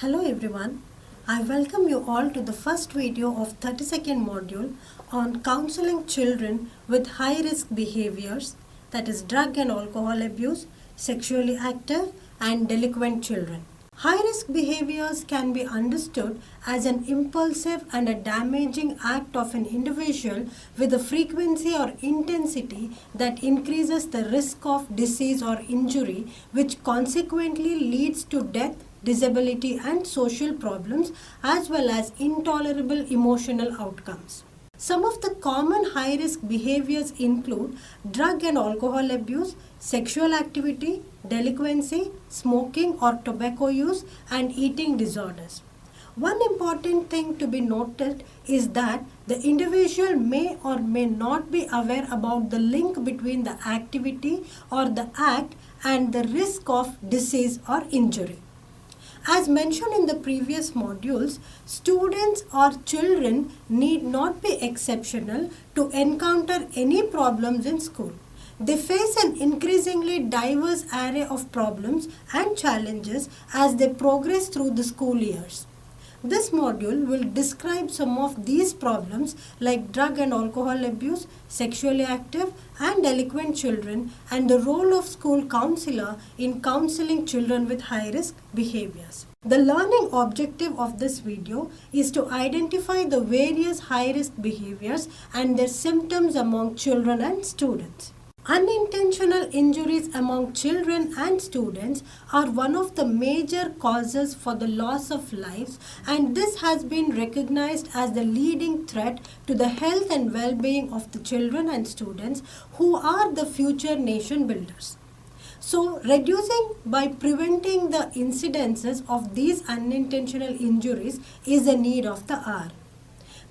Hello everyone, I welcome you all to the first video of 32nd module on counseling children with high risk behaviors, that is drug and alcohol abuse, sexually active and delinquent children. High risk behaviors can be understood as an impulsive and a damaging act of an individual with a frequency or intensity that increases the risk of disease or injury, which consequently leads to death, disability and social problems as well as intolerable emotional outcomes. Some of the common high-risk behaviors include drug and alcohol abuse, sexual activity, delinquency, smoking or tobacco use, and eating disorders. One important thing to be noted is that the individual may or may not be aware about the link between the activity or the act and the risk of disease or injury. As mentioned in the previous modules, students or children need not be exceptional to encounter any problems in school. They face an increasingly diverse array of problems and challenges as they progress through the school years. This module will describe some of these problems like drug and alcohol abuse, sexually active and delinquent children, and the role of school counselor in counseling children with high-risk behaviors. The learning objective of this video is to identify the various high-risk behaviors and their symptoms among children and students. Unintentional injuries among children and students are one of the major causes for the loss of lives, and this has been recognized as the leading threat to the health and well-being of the children and students who are the future nation builders. So, reducing by preventing the incidences of these unintentional injuries is a need of the hour.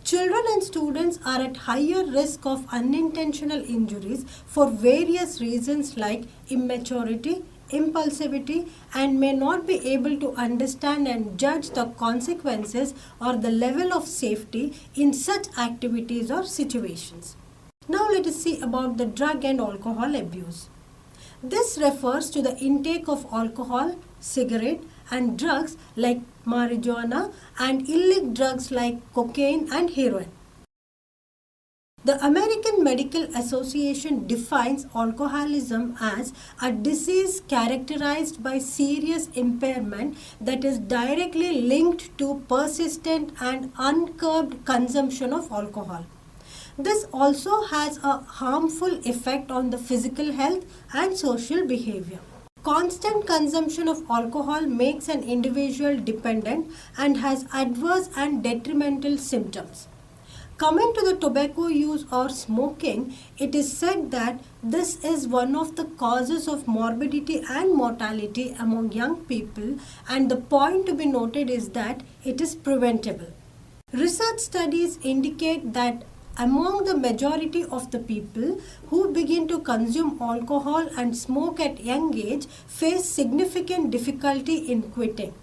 Children and students are at higher risk of unintentional injuries for various reasons like immaturity, impulsivity, and may not be able to understand and judge the consequences or the level of safety in such activities or situations. Now let us see about the drug and alcohol abuse. This refers to the intake of alcohol, cigarette, and drugs like marijuana and illicit drugs like cocaine and heroin. The American Medical Association defines alcoholism as a disease characterized by serious impairment that is directly linked to persistent and uncurbed consumption of alcohol. This also has a harmful effect on the physical health and social behavior. Constant consumption of alcohol makes an individual dependent and has adverse and detrimental symptoms. Coming to the tobacco use or smoking, it is said that this is one of the causes of morbidity and mortality among young people, and the point to be noted is that it is preventable. Research studies indicate that among the majority of the people who begin to consume alcohol and smoke at young age face significant difficulty in quitting.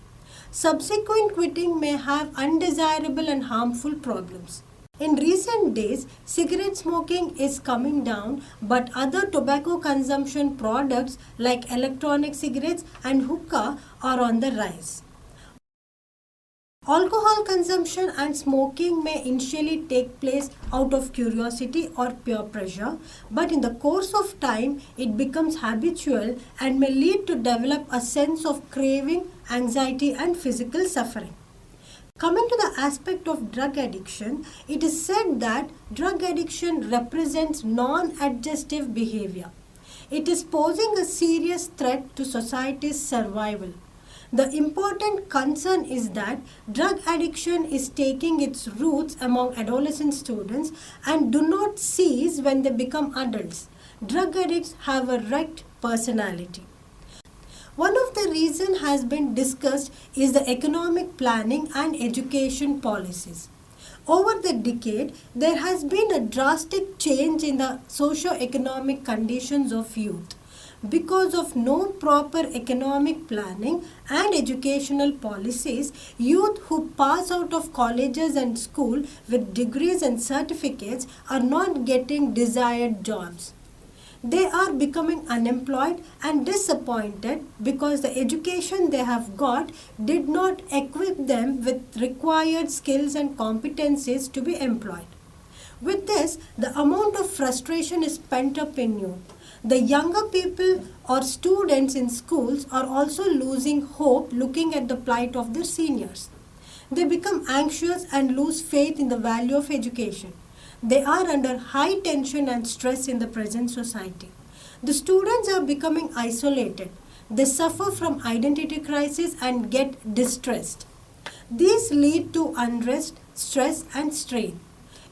Subsequent quitting may have undesirable and harmful problems. In recent days, cigarette smoking is coming down, but other tobacco consumption products like electronic cigarettes and hookah are on the rise. Alcohol consumption and smoking may initially take place out of curiosity or peer pressure, but in the course of time it becomes habitual and may lead to develop a sense of craving, anxiety and physical suffering. Coming to the aspect of drug addiction, it is said that drug addiction represents non-adjustive behavior. It is posing a serious threat to society's survival. The important concern is that drug addiction is taking its roots among adolescent students and do not cease when they become adults. Drug addicts have a wrecked personality. One of the reasons has been discussed is the economic planning and education policies. Over the decade, there has been a drastic change in the socio-economic conditions of youth. Because of no proper economic planning and educational policies, youth who pass out of colleges and school with degrees and certificates are not getting desired jobs. They are becoming unemployed and disappointed because the education they have got did not equip them with required skills and competencies to be employed. With this, the amount of frustration is pent up in you. The younger people or students in schools are also losing hope looking at the plight of their seniors. They become anxious and lose faith in the value of education. They are under high tension and stress in the present society. The students are becoming isolated. They suffer from identity crisis and get distressed. These lead to unrest, stress, and strain.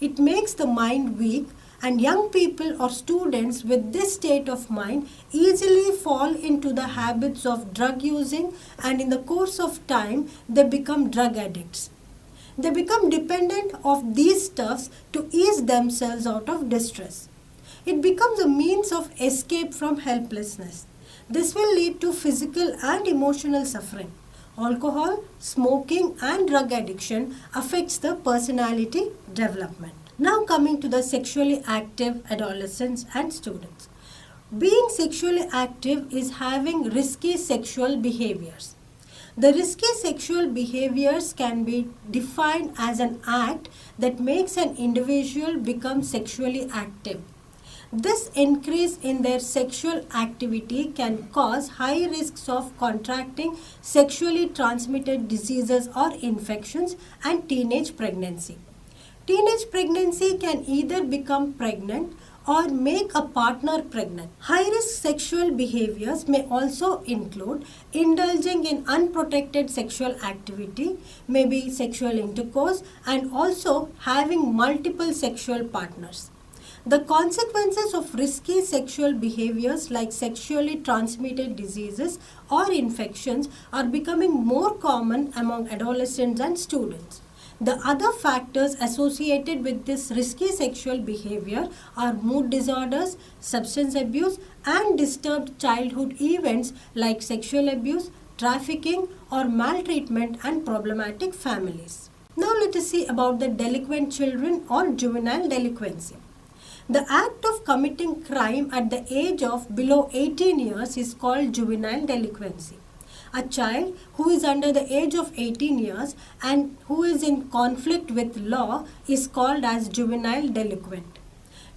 It makes the mind weak, and young people or students with this state of mind easily fall into the habits of drug using, and in the course of time they become drug addicts. They become dependent of these stuffs to ease themselves out of distress. It becomes a means of escape from helplessness. This will lead to physical and emotional suffering. Alcohol, smoking and drug addiction affects the personality development. Now coming to the sexually active adolescents and students. Being sexually active is having risky sexual behaviors. The risky sexual behaviors can be defined as an act that makes an individual become sexually active. This increase in their sexual activity can cause high risks of contracting sexually transmitted diseases or infections and teenage pregnancy. Teenage pregnancy can either become pregnant or make a partner pregnant. High-risk sexual behaviors may also include indulging in unprotected sexual activity, maybe sexual intercourse, and also having multiple sexual partners. The consequences of risky sexual behaviors like sexually transmitted diseases or infections are becoming more common among adolescents and students. The other factors associated with this risky sexual behavior are mood disorders, substance abuse, and disturbed childhood events like sexual abuse, trafficking, or maltreatment and problematic families. Now let us see about the delinquent children or juvenile delinquency. The act of committing crime at the age of below 18 years is called juvenile delinquency. A child who is under the age of 18 years and who is in conflict with law is called as juvenile delinquent.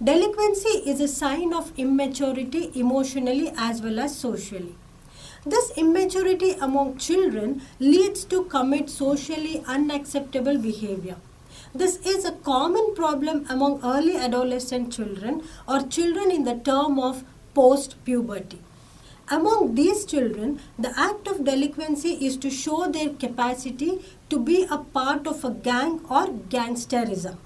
Delinquency is a sign of immaturity emotionally as well as socially. This immaturity among children leads to commit socially unacceptable behavior. This is a common problem among early adolescent children or children in the term of post-puberty. Among these children, the act of delinquency is to show their capacity to be a part of a gang or gangsterism.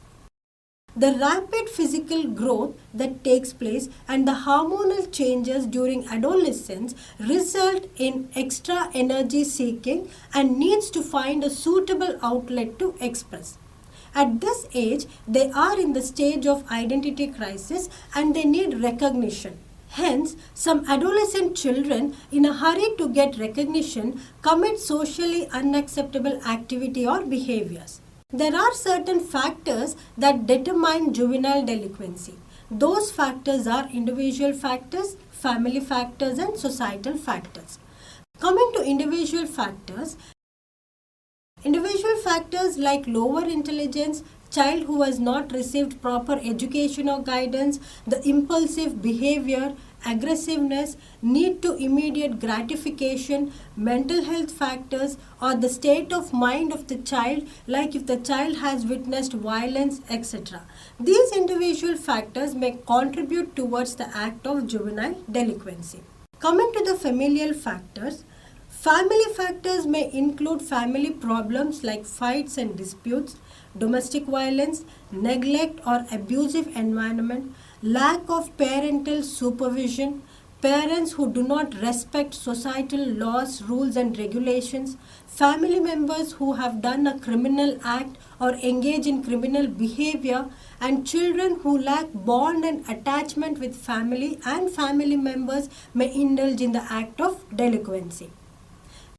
The rapid physical growth that takes place and the hormonal changes during adolescence result in extra energy seeking and needs to find a suitable outlet to express. At this age, they are in the stage of identity crisis and they need recognition. Hence, some adolescent children in a hurry to get recognition commit socially unacceptable activity or behaviors. There are certain factors that determine juvenile delinquency. Those factors are individual factors, family factors, and societal factors. Coming to individual factors like lower intelligence, child who has not received proper education or guidance, the impulsive behavior, aggressiveness, need to immediate gratification, mental health factors, or the state of mind of the child, like if the child has witnessed violence, etc. These individual factors may contribute towards the act of juvenile delinquency. Coming to the familial factors, family factors may include family problems like fights and disputes, domestic violence, neglect or abusive environment, lack of parental supervision, parents who do not respect societal laws, rules and regulations, family members who have done a criminal act or engage in criminal behavior, and children who lack bond and attachment with family and family members may indulge in the act of delinquency.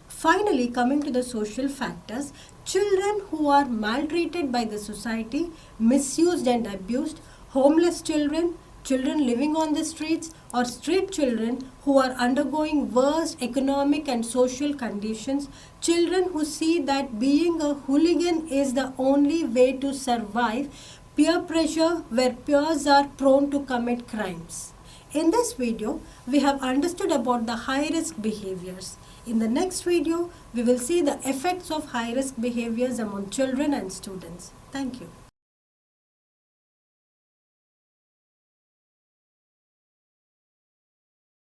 Finally, coming to the social factors, children who are maltreated by the society, misused and abused, homeless children, children living on the streets or street children who are undergoing worst economic and social conditions, children who see that being a hooligan is the only way to survive, peer pressure where peers are prone to commit crimes. In this video, we have understood about the high-risk behaviors. In the next video, we will see the effects of high-risk behaviors among children and students. Thank you.